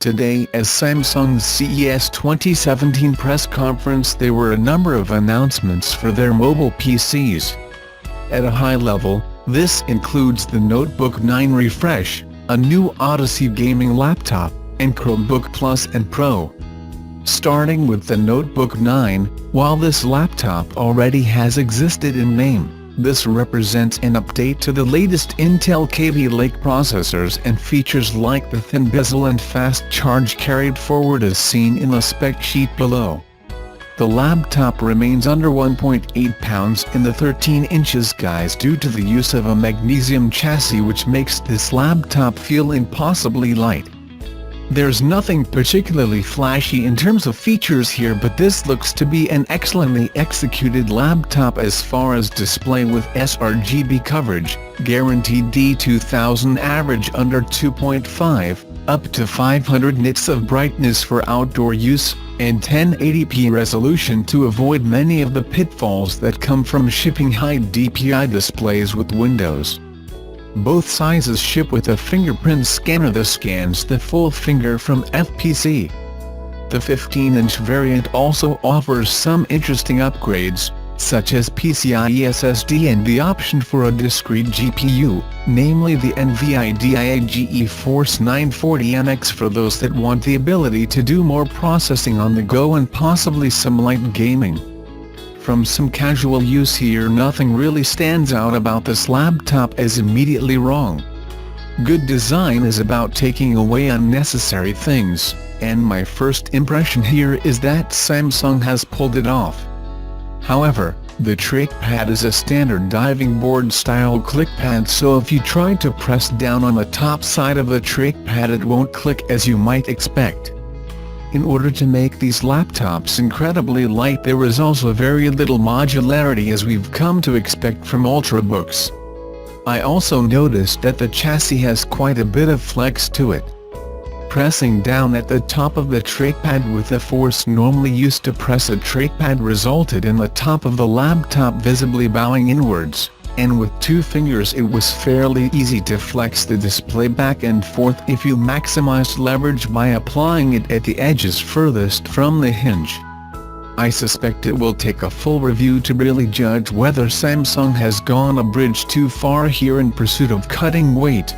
Today at Samsung's CES 2017 press conference there were a number of announcements for their mobile PCs. At a high level, this includes the Notebook 9 refresh, a new Odyssey gaming laptop, and Chromebook Plus and Pro. Starting with the Notebook 9, while this laptop already has existed in name, this represents an update to the latest Intel Kaby Lake processors and features like the thin bezel and fast charge carried forward as seen in the spec sheet below. The laptop remains under 1.8 pounds in the 13 inches guys due to the use of a magnesium chassis which makes this laptop feel impossibly light. There's nothing particularly flashy in terms of features here, but this looks to be an excellently executed laptop as far as display with sRGB coverage, guaranteed D2000 average under 2.5, up to 500 nits of brightness for outdoor use, and 1080p resolution to avoid many of the pitfalls that come from shipping high DPI displays with Windows. Both sizes ship with a fingerprint scanner that scans the full finger from FPC. The 15-inch variant also offers some interesting upgrades, such as PCIe SSD and the option for a discrete GPU, namely the NVIDIA GeForce 940MX for those that want the ability to do more processing on the go and possibly some light gaming. From some casual use here, nothing really stands out about this laptop as immediately wrong. Good design is about taking away unnecessary things, and my first impression here is that Samsung has pulled it off. However, the trackpad is a standard diving board style clickpad, so if you try to press down on the top side of the trackpad it won't click as you might expect. In order to make these laptops incredibly light there is also very little modularity as we've come to expect from Ultrabooks. I also noticed that the chassis has quite a bit of flex to it. Pressing down at the top of the trackpad with the force normally used to press a trackpad resulted in the top of the laptop visibly bowing inwards, and with two fingers it was fairly easy to flex the display back and forth if you maximized leverage by applying it at the edges furthest from the hinge. I suspect it will take a full review to really judge whether Samsung has gone a bridge too far here in pursuit of cutting weight.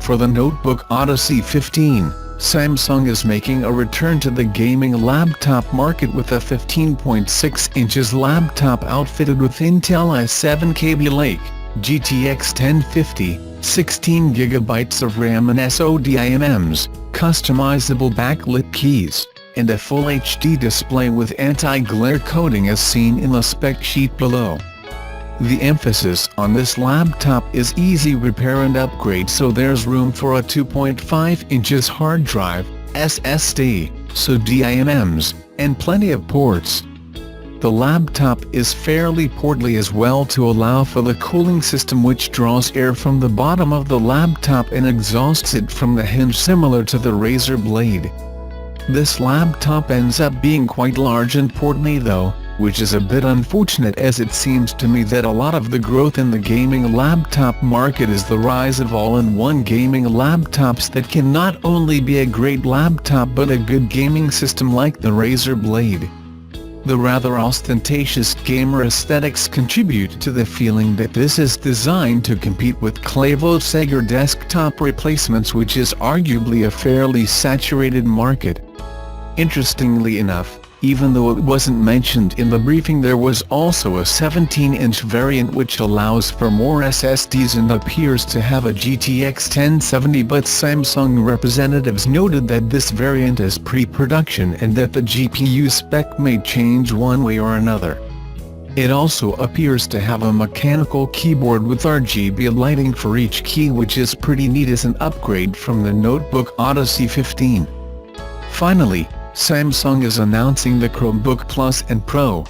For the Notebook Odyssey 15, Samsung is making a return to the gaming laptop market with a 15.6 inches laptop outfitted with Intel i7 Kaby Lake, GTX 1050, 16GB of RAM and SODIMMs, customizable backlit keys, and a full HD display with anti-glare coating as seen in the spec sheet below. The emphasis on this laptop is easy repair and upgrade, so there's room for a 2.5 inches hard drive, SSD, SODIMMs, and plenty of ports. The laptop is fairly portly as well to allow for the cooling system which draws air from the bottom of the laptop and exhausts it from the hinge similar to the Razer Blade. This laptop ends up being quite large and portly though, which is a bit unfortunate as it seems to me that a lot of the growth in the gaming laptop market is the rise of all-in-one gaming laptops that can not only be a great laptop but a good gaming system like the Razer Blade. The rather ostentatious gamer aesthetics contribute to the feeling that this is designed to compete with Clavo Sager desktop replacements, which is arguably a fairly saturated market. Interestingly enough, even though it wasn't mentioned in the briefing, there was also a 17-inch variant which allows for more SSDs and appears to have a GTX 1070, but Samsung representatives noted that this variant is pre-production and that the GPU spec may change one way or another. It also appears to have a mechanical keyboard with RGB lighting for each key, which is pretty neat as an upgrade from the Notebook Odyssey 15. Finally, Samsung is announcing the Chromebook Plus and Pro.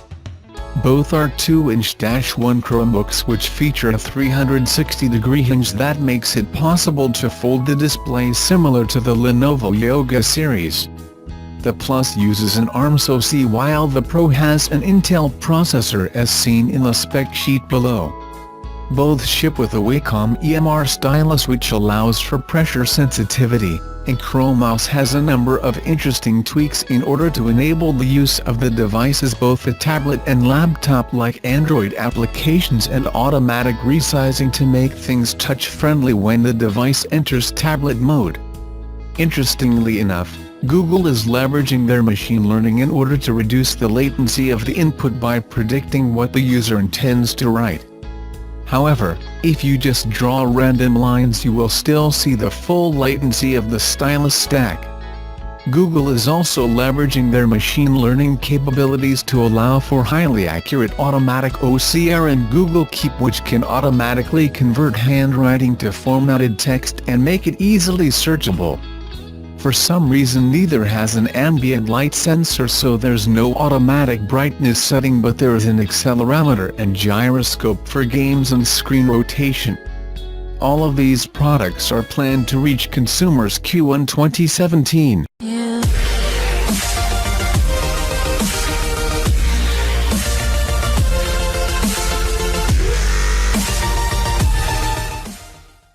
Both are 2-inch-1 Chromebooks which feature a 360-degree hinge that makes it possible to fold the display similar to the Lenovo Yoga series. The Plus uses an ARM SoC while the Pro has an Intel processor as seen in the spec sheet below. Both ship with a Wacom EMR stylus which allows for pressure sensitivity, and Chromos has a number of interesting tweaks in order to enable the use of the devices both a tablet and laptop like Android applications and automatic resizing to make things touch-friendly when the device enters tablet mode. Interestingly enough, Google is leveraging their machine learning in order to reduce the latency of the input by predicting what the user intends to write. However, if you just draw random lines you will still see the full latency of the stylus stack. Google is also leveraging their machine learning capabilities to allow for highly accurate automatic OCR and Google Keep which can automatically convert handwriting to formatted text and make it easily searchable. For some reason neither has an ambient light sensor so there's no automatic brightness setting but there is an accelerometer and gyroscope for games and screen rotation. All of these products are planned to reach consumers Q1 2017.